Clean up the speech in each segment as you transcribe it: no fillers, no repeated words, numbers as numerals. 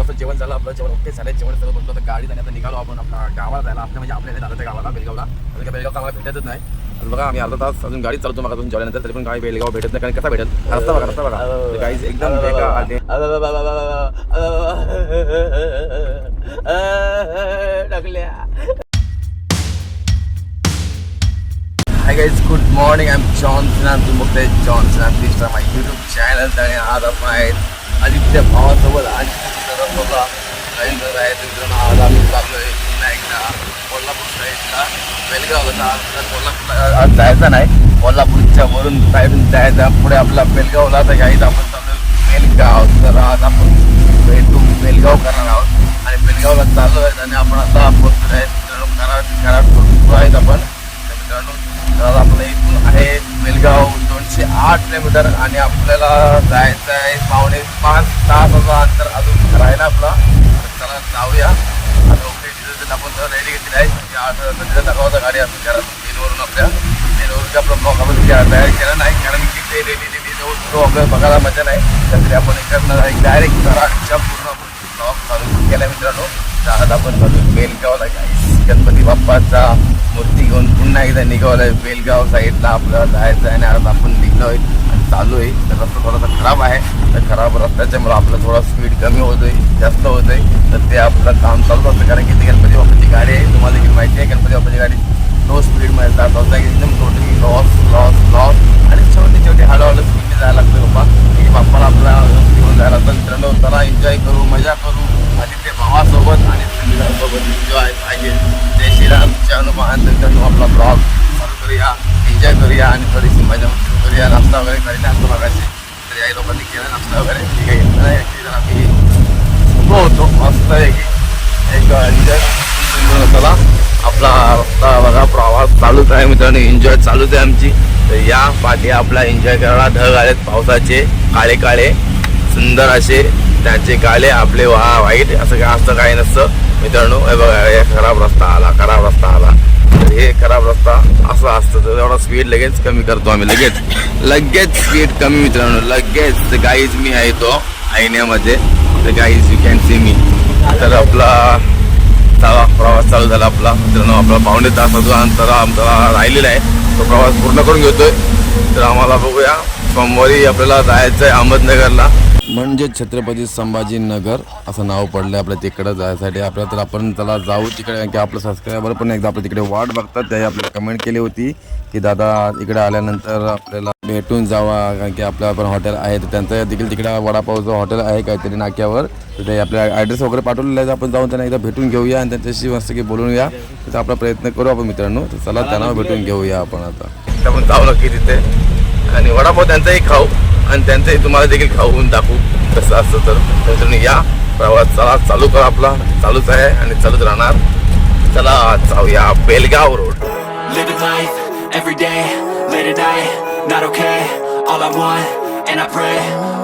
वाजता जेवण झालं आपलं. जेवण ओके झालं. जेवण सगळं बनतो. तर गाडी जाण्याचा निघालो आपण आपला गावाला जायला. आपल्या म्हणजे आपल्या दादाच्या गावाला बेलगावला. अजून बेलगाव आम्हाला भेटतच नाही. बघा आम्ही अर्धा तास अजून गाडी चालवतो. मग अजून जेवल्यानंतर तरी पण गाडी बेलगाव भेटत नाही. कारण कसा भेटेल रस्ता बघा गाईज एकदम बेकार. Hi guys, good morning. I am Johnson. तुम्ही बघताय Johnson. Please from my YouTube channel. आणि आज आपण आहेत आदित्य भावासोबत. आदित्य आहे मित्रांनो. आज आम्ही चाललोय पुन्हा एकदा कोल्हापूर साईडला बेलगावला. कोल्हापूर आज जायचं नाही, कोल्हापूरच्या वरून साईडून जायचं पुढे आपला बेलगावला. तर गाईज आपण चाललोय बेलगाव. तर आज आपण भेटू बेलगाव करणार आहोत आणि बेलगावला चाललो आहे. आणि आपण आता पोहोचलो आहे कराड आहेत आपण मित्रांनो. तर आपलं इथून आहे बेलगाव 208 किलोमीटर आणि आपल्याला जायचं आहे 4.5 तासाचा अंतर अजून राहिला आपला. चला जाऊया. आता ओके तिथं आपण तर रेडी घेतली आहे. तिथं दाखवता गाडी आपण घरातून मेनवरून आपल्या मेनवरून आपला ब्लॉग आपण तयार केला नाही, कारण की ते रेडी तो आपल्याला बघायला मजा नाही. त्यासाठी आपण इकडनं डायरेक्ट कराडच्या पूर्ण ब्लॉग चालू केला मित्रांनो. आज आपण चालू बेलगावला गणपती बाप्पाचा मूर्ती घेऊन पुन्हा एकदा निघावलं आहे बेलगाव साईडला आपल्याला जायचं आहे. आणि आज आपण निघलो आहे आणि चालू आहे. तर रस्ता थोडासा खराब आहे. तर खराब रस्त्याच्यामुळे आपलं थोडा स्पीड कमी होतो आहे, जास्त होतं आहे. तर ते आपलं काम चालू असतं, कारण की ती गणपती बाप्पाची गाडी आहे. तुम्हाला देखील माहिती आहे गणपती बाप्पाची गाडी लो स्पीडमध्ये जात होता. एकदम टोटली लॉस आणि शेवटी हळूहळू स्पीडने जायला लागतं बाप्पा की बाप्पाला आपला घेऊन जायला लागतं. मित्रांनो चला एन्जॉय करू, मजा करू आदित्य भावासोबत आणि सोबत एन्जॉय पाहिजे. जय श्रीरामच्या हनुमान. मित्रांनो आपला ब्लॉग चालू करूया, एन्जॉय करूया आणि थोडीशी मजा करूया. नाश्ता वगैरे करायला असतो मागाशी. तर या लोकांनी केला नाश्ता वगैरे ठीक आहे. ॲक्च्युली जर आम्ही उभं होतो मस्त आहे की एक एन्जॉय. चला आपला रस्ता बघा, प्रवास चालूच आहे मित्रांनो, एन्जॉय चालूच आहे आमची. तर या पाठी आपला एन्जॉय करायला ढग आलेत पावसाचे, काळे काळे सुंदर असे. त्याचे काळे आपले वाईट असं काय असतं काही नसतं मित्रांनो. हे बघा हे खराब रस्ता आला. तर हे खराब रस्ता असं असतं. तर एवढा स्पीड लगेच कमी करतो आम्ही, लगेच स्पीड कमी मित्रांनो, लगेच. तर गाईज मी आहे तो आयण्यामध्ये. तर गाईज यू कॅन सी मी. तर आपला प्रवास चालू झाला आपला मित्रांनो. आपला 1.5 तासाचा अंतर आमचा राहिलेला आहे. तो प्रवास पूर्ण करून घेतोय. तर आम्हाला बघूया सोमवारी आपल्याला जायचं आहे अहमदनगरला, म्हणजे छत्रपती संभाजीनगर असं नाव पडलं आहे आपल्या तिकडं जायसाठी आपल्याला. तर आपण त्याला जाऊ तिकडे, कारण की आपलं सबस्क्रायबर पण एकदा आपल्या तिकडे वाट बघतात. त्याही आपल्याला कमेंट केली होती की दादा इकडे आल्यानंतर आपल्याला भेटून जावा, कारण की आपल्या पण हॉटेल आहे. तर त्यांचं देखील तिकडे वडापावचं हॉटेल आहे काहीतरी नाक्यावर. तर ते आपल्या ॲड्रेस वगैरे पाठवलेला आहे. आपण जाऊन त्यांना एकदा भेटून घेऊया आणि त्यांच्याशी मस्त की बोलून या. तर आपला प्रयत्न करू आपण मित्रांनो. तर चला त्यांना भेटून घेऊया आपण. आता आपण जाऊ नक्की तिथे आणि वडापाव त्यांचाही खाऊ आणि त्यांचंही तुम्हाला देखील खाऊन दाखवू कसं असतं. तर तुम्ही या प्रवास चला चालू करा. आपला चालूच आहे आणि चालूच राहणार. चला जाऊया Belgaum road. And I pray,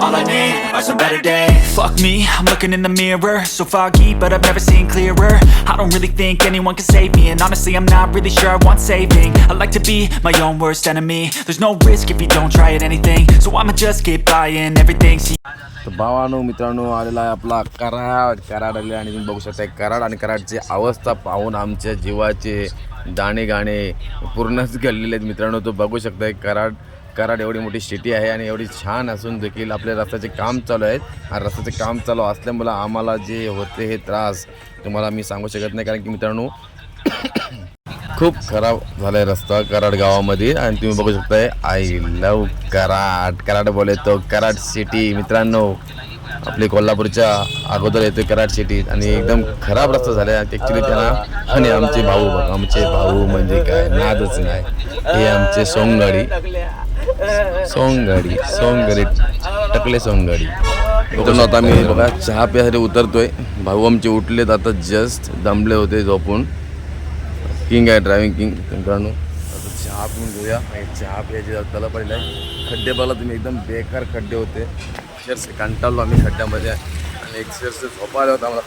all I need are some better days. Fuck me, I'm looking in the mirror, so foggy, but I've never seen clearer. I don't really think anyone can save me, and honestly I'm not really sure I want saving. I like to be my own worst enemy. There's no risk if you don't try at anything, so I'ma just keep buying everything. तर भावानो मित्रांनो आलेला आहे आपला कराड आले आणि तुम्ही बघू शकता कराड आणि कराडची अवस्था पाहून आमच्या जीवाचे दाणे गाणे पूर्णच गळलेले आहेत मित्रांनो. तो बघू शकता कराड एवढी मोठी सिटी आहे आणि एवढी छान असून देखील आपल्या रस्त्याचे काम चालू आहेत. आणि रस्त्याचे काम चालू असल्यामुळं आम्हाला जे होते हे त्रास तुम्हाला मी सांगू शकत नाही, कारण की मित्रांनो खूप खराब झाला आहे रस्ता कराड गावामध्ये. आणि तुम्ही बघू शकताय आय लव कराड बोले तो कराड सिटी मित्रांनो. आपली कोल्हापूरच्या अगोदर येते कराड सिटी आणि एकदम खराब रस्ता झाला आहे ॲक्च्युली त्यांना. आणि आमचे भाऊ म्हणजे काय नादच नाही. हे आमचे सोंगगाडी टकले सोंगगाडी. आता मी बघा चहा प्यासाठी उतरतोय. भाऊ आमचे उठलेत आता, जस्ट दमले होते झोपून. किंग आहे ड्रायव्हिंग किंग मित्रांनो. आता चहा पिऊन घेऊया. चहा प्यायची त्याला पडलं आहे. खड्डे बघा तुम्ही, एकदम बेकार खड्डे होते. अक्षरशः कंटाळलो आम्ही खड्ड्यामध्ये आणि अक्षरशः झोपायला होता आम्हाला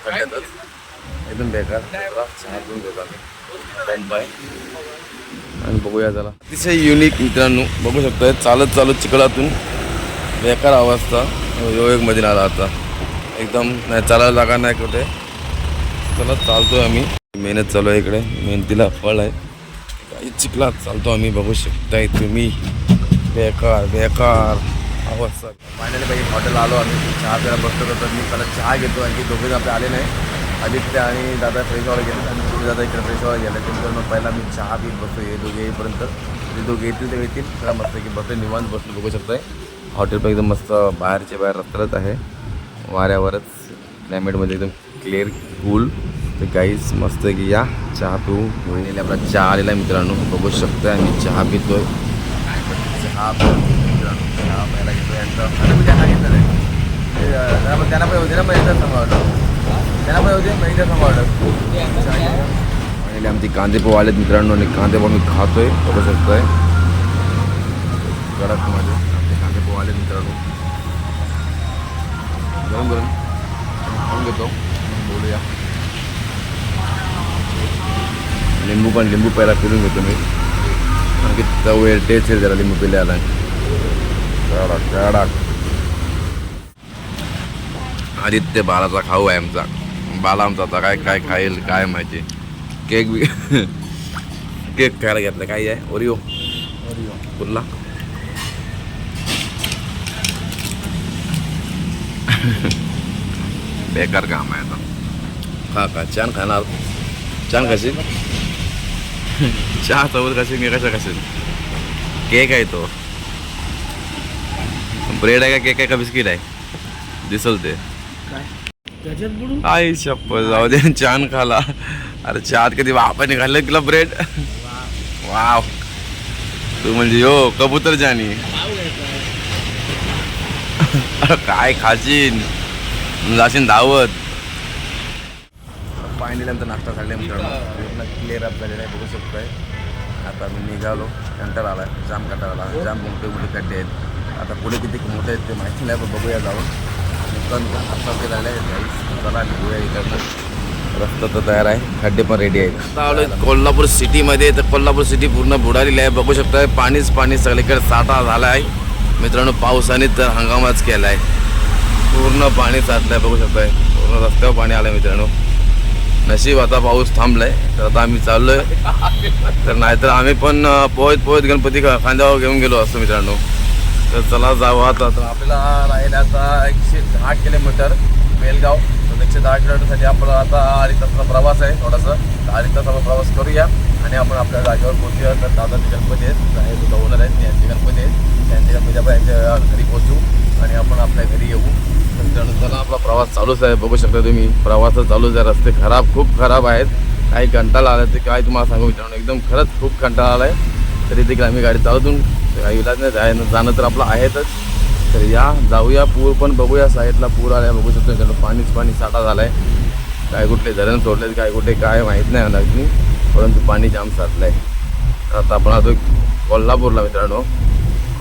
खड्ड्यातच एकदम बेकार. चहा पिऊन घेतो आम्ही बाय आणि बघूया त्याला. अतिशय युनिक मित्रांनो बघू शकताय. चालत चिखलातून बेकार अवस्था. योगमध्ये आला आता एकदम नाही चालायला जागा नाही कुठे. चला चालतोय आम्ही. मेहनत चालू आहे इकडे. मेहनतीला फळ आहे. काही चिखलात चालतो आम्ही. बघू शकताय तुम्ही. बेकार बेकार अवस्था. फायनली बाई हॉटेल आलो आम्ही. चहा प्यायला बसतो तर मी पहिला चहा घेतो. आणखी दोघे आपले आले नाही. आदित्य आणि दादा फ्रेशवाला गेले आणि तुम्ही दादा इकडे फ्रेशवाला गेले. त्यांच्यावर पहिला मी चहा पीत बसतो. हे दोघे येईपर्यंत ते दोघे येतील ते येतील. त्याला मस्त की बसतो निवांत बसतो. बघू शकताय हॉटेल पण एकदम मस्त बाहेरच्या बाहेर रस्त्यात आहे. वाऱ्यावरच क्लायमेटमध्ये एकदम क्लिअर कूल. तर काहीच मस्त आहे की या चहा पिऊ. महिन्याला आपला चहा आलेला आहे मित्रांनो. बघू शकता मी चहा पितोय. चहा मित्रांनो चहा प्यायला घेतो यांचं. मी चहा घेतलं नाही त्यांना पण होते ना मग एकदा सांगा ऑर्डर. त्यांना पण होते मग एकदा सांगा ऑर्डर. आणि आमचे कांदे पोहे आलेत मित्रांनो. आणि कांदे पोहे मी खातोय. बघू शकतोय कडकमध्ये आमचे कांदे पोहे आलेत मित्रांनो. गरम गरम खाऊन घेतो. बोलूया. लिंबू पहिला पिरून घेतो मी. आणखी चव टेस्ट आहे जरा लिंबू पिल्या आला. कडक आदित्य बालाचा खाऊ आहे आमचा. बाला आमचा आता काय काय खाईल काय माहिती. केक बी केक खायला घेतला. काय आहे ओरिओ कुठला बेकार काम आहे आता. का छान खाणार. छान खाशील. चहा सोबत खाशील की कशा खाशील. केक आहे तो. ब्रेड आहे का केक आहे का बिस्किट आहे दिसल ते. आई शप्पथ जाऊ दे. छान खाला. अरे चहात कधी वापा निघालं किला ब्रेड. वाव तू म्हणजे यो कबूतर जानी. काय खाशील जाशील धावत. फायनली आमचा नाश्ता झाला मित्रांनो. पूर्ण क्लिअर अप झालेला आहे. बघू शकतोय आता मी निघालो. कंटाळा आला. जाम कंटाळा आला. जाम मोठे मोठे खड्डे आहेत. आता पुढे किती मोठे आहेत ते माहिती नाही पण बघूया जाऊन. पण आता ते झाले चला निघूया इकडनं. रस्ता तर तयार आहे. खड्डे पण रेडी आहेत. आता आलो कोल्हापूर सिटीमध्ये. तर कोल्हापूर सिटी पूर्ण बुडालेली आहे. बघू शकताय पाणीच पाणी सगळीकडे साठा झाला आहे मित्रांनो. पावसाने तर हंगामाच केला आहे. पूर्ण पाणी साचलं आहे. बघू शकताय पूर्ण रस्त्यावर पाणी आलं आहे मित्रांनो. नशीब आता पाऊस थांबलाय. तर आता आम्ही चाललोय. तर नाहीतर आम्ही पण पोहत गणपती खांद्यावर घेऊन गेलो असतो मित्रांनो. तर चला जाऊ आता. तर आपल्याला राहिलं आता 110 किलोमीटर बेलगाव. तर 110 किलोमीटरसाठी आपला आता 2.5 तासाचा प्रवास आहे. थोडासा 2.5 तासाचा प्रवास करूया आणि आपण आपल्या जागेवर पोहोचूया. तर दादाचे गणपती आहेत. तो ओनर आहेत यांचे गणपती आहेत. त्यांचे गणपती आपण यांच्या घरी पोहोचू आणि आपण आपल्या घरी येऊ. मित्रांनो चला आपला प्रवास चालूच आहे. बघू शकता तुम्ही प्रवास चालूच आहे. रस्ते खूप खराब आहेत. काही कंटाळा आला ते काय तुम्हाला सांगू मित्रांनो. एकदम खरंच खूप कंटाळा आला आहे. तरी देखील आम्ही गाडी चालवतून काही इलाज नाही जाणं तर आपलं आहेतच. तर या जाऊया. पूर पण बघूया. साईडला पूर आला बघू शकतो मित्रांनो. पाणीच पाणी साठा झाला आहे. काय कुठले धरण सोडलेत काय कुठे काय माहीत नाही नक्की. परंतु पाणी जाम साचलं आहे. आता आपण आता कोल्हापूरला मित्रांनो.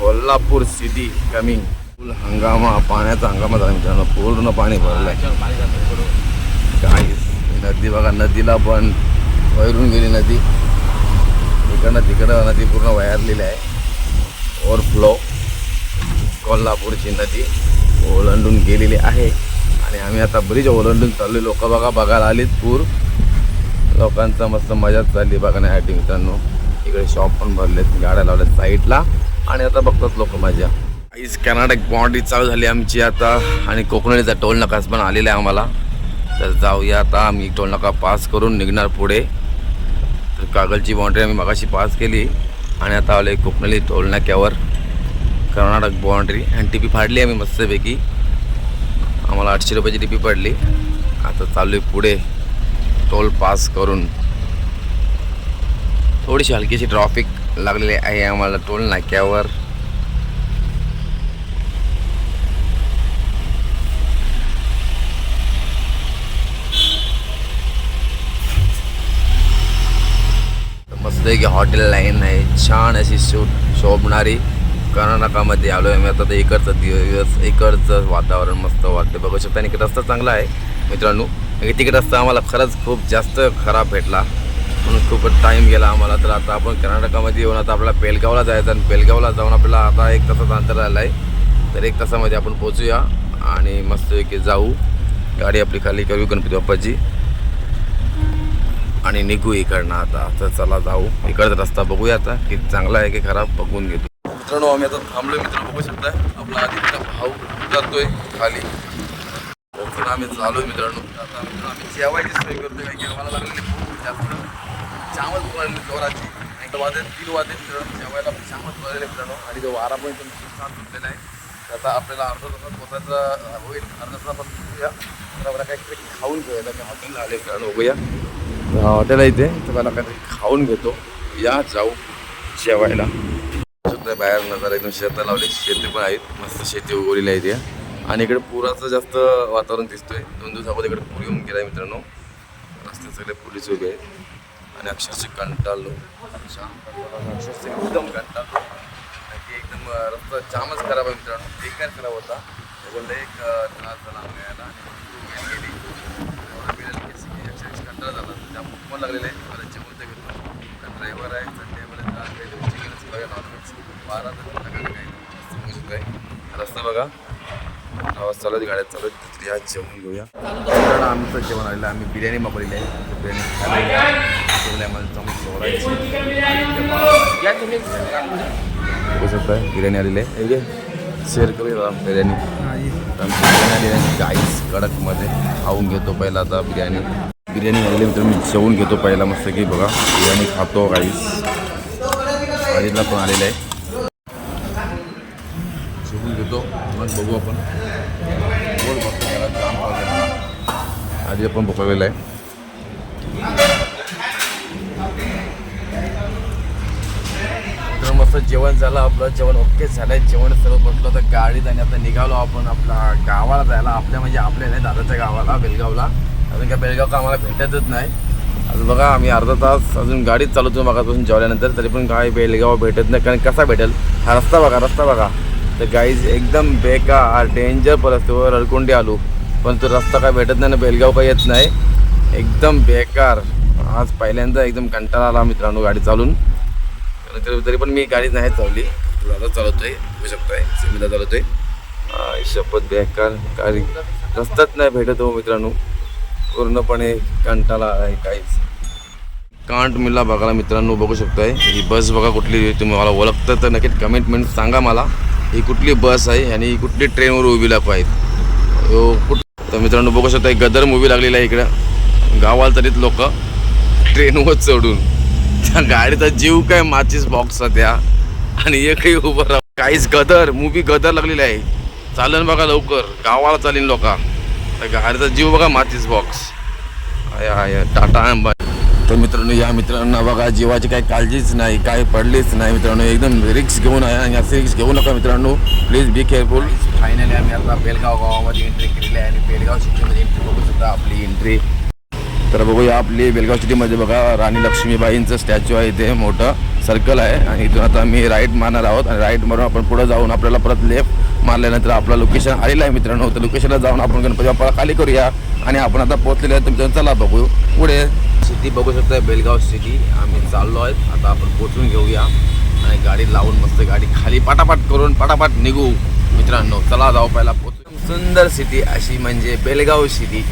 Kolhapur city coming. फुल हंगामा पाण्याचा हंगामा झाला मित्रांनो. पूर्ण पाणी भरलं आहे. काय नदी बघा. नदीला पण वैरून गेली नदी. इकडनं तिकडं नदी पूर्ण वैरलेली आहे. ओव्हरफ्लो कोल्हापूरची नदी ओलांडून गेलेली आहे. आणि आम्ही आता ब्रिज ओलांडून चाललो. लोक बघायला आलीत. पूर लोकांचा मस्त मजा चालली बघण्यासाठी मित्रांनो. इकडे शॉप पण भरलेत. गाड्या लावल्यात साईडला आणि आता बघतात लोक मजा. आईज कर्नाटक बाँड्री चालू झाली आमची आता. आणि कोकणीचा टोल नाकाच पण आलेला आहे आम्हाला. तर जाऊया आता. आम्ही टोल नाका पास करून निघणार पुढे. तर कागलची बाँड्री आम्ही मगाशी पास केली आणि आता आलो कोकणली टोल नाक्यावर. कर्नाटक बाँड्री आणि टिपी फाडली आम्ही मस्तपैकी. आम्हाला 800 रुपयाची टिपी पडली. आता चालू आहे पुढे टोल पास करून. थोडीशी हलकीशी ट्रॅफिक लागलेली आहे आम्हाला टोल नाक्यावर. मस्त आहे की हॉटेल लाईन आहे. छान अशी शोभणारी. कर्नाटकामध्ये आलो आहे मी आता. तर इकडचं दिवस इकडचं वातावरण मस्त वाटतं बघू शकता. आणि रस्ता चांगला आहे मित्रांनो. तिकीट रस्ता आम्हाला खरंच खूप जास्त खराब भेटला म्हणून खूपच टाईम गेला आम्हाला. तर आता आपण कर्नाटकामध्ये येऊन आता आपल्याला बेलगावला जायचं. आणि बेलगावला जाऊन आपल्याला आता 1 तासाचं अंतर राहिलं आहे. तर 1 तासामध्ये आपण पोचूया आणि मस्तपैकी जाऊ. गाडी आपली खाली करू गणपती बाप्पाची आणि निघू इकडनं आता. तर चला जाऊ. इकडचा रस्ता बघूया आता किती चांगला आहे की खराब बघून घेतो. मित्रांनो आम्ही आता थांबलोय. मित्रांनो बघू शकता आपला आदित्य भाऊ उतरतोय खाली. तर आम्ही चालू मित्रांनो. आता मित्रांनो आम्ही जेवायची सोय करतोय. काही जेवायला लागलेली खूप जास्त चामच पडली जोराची. एक वाजले 3 वाजले मित्रांनो. जेवायला चामच पडलेले मित्रांनो. आणि तो वारा पण एकदम खूप छान सुटलेला आहे. आता आपल्याला अर्धा तासात पोचायचं होईल. अर्धा तासात बघूया तर काहीतरी खाऊन घेऊया. मी हॉटेलला आले मित्रांनो. बघूया हॉटेल आहे इथे. तर मला काहीतरी खाऊन घेतो. या जाऊ जेवायला. बाहेर नजर एकदम शेतात लावली. शेती पण आहेत. मस्त शेती उगवलेली आहे इथे. आणि इकडे पुराचं जास्त वातावरण दिसतोय. 2 दिवस अगोदर इकडे पूर येऊन गेला मित्रांनो. रस्ते सगळे पोलीस उभे आहेत आणि अक्षरशः कंटाळलो. अक्षरशः एकदम कंटाळलो. एकदम रस्ता जामच खराब आहे मित्रांनो. बेकार खराब होता. त्याच्यामुळे एक त्रास झाला आम्हाला आणि गेली अक्षरशः कंटाळा झाला. जाम पण लागलेलं आहे. मला जेवण तर घेतो कारण ड्रायव्हर आहे. संडे चिकनच बघा नॉनव्हेज 12 तर काय आहे. रस्ता बघा आवाज चालू आहे. गाड्यात चालू आहे. या जेवण घेऊया. कारण आमचं जेवण आलेलं आम्ही बिर्याणी मागवलेली आहे. बिर्याणी आम्हाला चांगली सोडायची बिर्याणी आलेली आहे. शेअर करूया बिर्याणी. बिर्याणी आलेली आहे गाईस कडकमध्ये. खाऊन घेतो पहिला आता बिर्याणी आलेली मित्र. मी जेवून घेतो पहिला मस्त की बघा बिर्याणी खातो गाईस. आधीला पण आलेलं आहे. जेवून घेतो मग बघू आपण. बोल बघतो त्याला काम पाहिजे. आधी आपण बघवलेलं आहे. तर मस्त जेवण झालं आपलं. जेवण ओके झालं आहे. जेवण सर्व बसलो तर गाडीत आणि आता निघालो आपण आपल्या गावाला जायला. आपल्या म्हणजे आपल्या नाही दादाच्या गावाला बेलगावला. अजून काय बेलगाव का आम्हाला भेटतच नाही. अजून बघा आम्ही अर्धा तास अजून गाडीत चालवतो मागापासून जेवल्यानंतर. तरी पण काय बेलगाव भेटत नाही. कारण कसा भेटेल हा रस्ता बघा. तर गाईज एकदम बेकार डेंजर परिस्थितीवर रडकुंडी आलो. पण तो रस्ता काय भेटत नाही ना. बेलगाव काय येत नाही. एकदम बेकार. आज पहिल्यांदा एकदम कंटाळा आला मित्रांनो गाडी चालून. तरी पण मी गाडी नाही चालवली. दादा चालवतोय बघू शकतोय. सेमीला चालवतोय. शपथ बेकार गाडी रस्ताच नाही भेटत हो मित्रांनो. पूर्णपणे कंटाळा आहे. काहीच कांट मिळला बघायला मित्रांनो. बघू शकताय ही बस बघा कुठली. तुम्ही मला ओळखतं तर नक्कीच कमेंटमेंट सांगा मला. ही कुठली बस आहे आणि कुठली ट्रेनवर उभी लागू आहेत. तर मित्रांनो बघू शकता गदर मूवी लागलेला आहे इकडं गावाला. तरीच लोक ट्रेनवर चढून त्या गाडीचा जीव काय माचीस बॉक्स त्या आणि एकही उभं राहा. काहीच गदर मूवी गदर लागलेली आहे. चालन बघा लवकर गावाला चालीन लोक. तर गाडीचा जीव बघा माचीस बॉक्स. टाटा अंबानी. तर मित्रांनो या मित्रांनो बघा जीवाची काही काळजीच नाही. काय पडलीच नाही मित्रांनो. एकदम रिक्स घेऊन आहे आणि असं रिक्स घेऊ नका मित्रांनो. Please be careful. फायनली आम्ही आता बेलगाव गावामध्ये एंट्री केलेली आहे आणि बेलगाव सिटीमध्ये एंट्री बघू शकता आपली एंट्री. तर बघूया आपली बेलगाव सिटीमध्ये बघा राणी लक्ष्मीबाईंचं स्टॅच्यू आहे. इथे मोठं सर्कल आहे आणि इथून आता आम्ही राईट मारणार आहोत. आणि राईट मारून आपण पुढे जाऊन आपल्याला परत लेफ्ट मारल्यानंतर आपला लोकेशन आलेलं आहे मित्रांनो. तर लोकेशनला जाऊन आपण गणपती बाप्पाला खाली करूया आणि आपण आता पोहोचलेलो आहे. तुमच्या चला बघू पुढे सिटी बघू शकता बेलगाव सिटी. आम्ही चाललो आहेत आता. आपण पोचून घेऊया आणि गाडी लावून मस्त गाडी खाली पाटापाट करून पाटापाट निघू मित्रांनो. चला जाऊ पहिला पोचू. सुंदर सिटी अशी म्हणजे बेलगाव सिटी.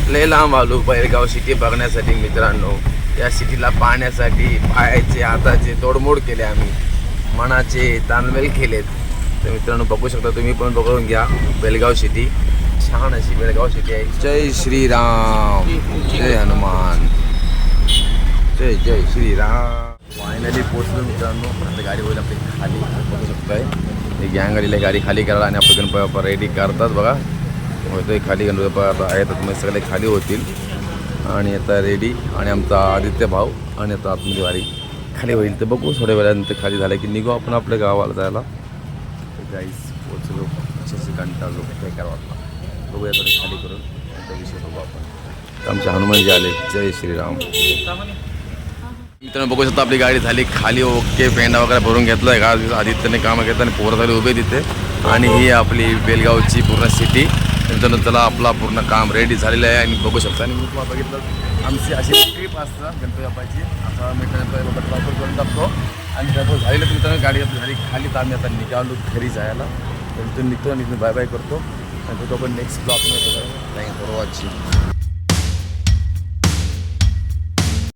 लय लांब आलो बेलगाव सिटी बघण्यासाठी मित्रांनो. या सिटीला पाहण्यासाठी पायाचे हाताचे तोडमोड केले आम्ही. मनाचे ताणमेल केलेत. तर मित्रांनो बघू शकता तुम्ही पण बघून घ्या बेलगाव सिटी. छान अशी बेलगाव सिटी आहे. जय श्रीराम जय हनुमान जय जय श्रीराम. फायनली पोचलो मित्रांनो. आता गाडी होईल आपली खाली बघू शकताय. एक गँग आलेली आहे गाडी खाली करायला आणि आपलं गणपती बाप्पा रेडी करतात बघा. होतोय खाली गणपती बाप्पा आता आहेत. तुम्ही सगळे खाली होतील आणि आता रेडी. आणि आमचा आदित्य भाऊ आणि आता आतमध्ये वारी खाली होईल. तर बघू थोड्या वेळानंतर खाली झालं की निघू आपण आपल्या गावाला जायला. तर गाईस पोचलो. असे कंटाळलो बेकार वाटला. बघूया थोडे खाली करून नंतर विषय बघू आपण. आमचे हनुमानजी आले. जय श्रीराम. मित्रांनो बघू शकता आपली गाडी झाली खाली. ओके पेंडा वगैरे भरून घेतला आहे. का आदित्यने कामं घेतलं आणि पोरं झाली उभे तिथे. आणि ही आपली बेलगावची पूर्ण सिटी. मित्रांनो चला आपला पूर्ण काम रेडी झालेलं आहे आणि बघू शकता. आणि मी तुम्हाला बघितलं आमची अशी ट्रिप असतं गणपती बाप्पाची. आता मी गणपती बाप्पा वापर करून टाकतो आणि त्याचं झालेलं मित्रांनो गाडी आपली झाली खाली. तर आम्ही आता निघालो घरी जायला. तर तिथून निघतो आणि बाय बाय करतो आणि तो आपण नेक्स्ट ब्लॉगमध्ये बघा. थँक्यू. आजची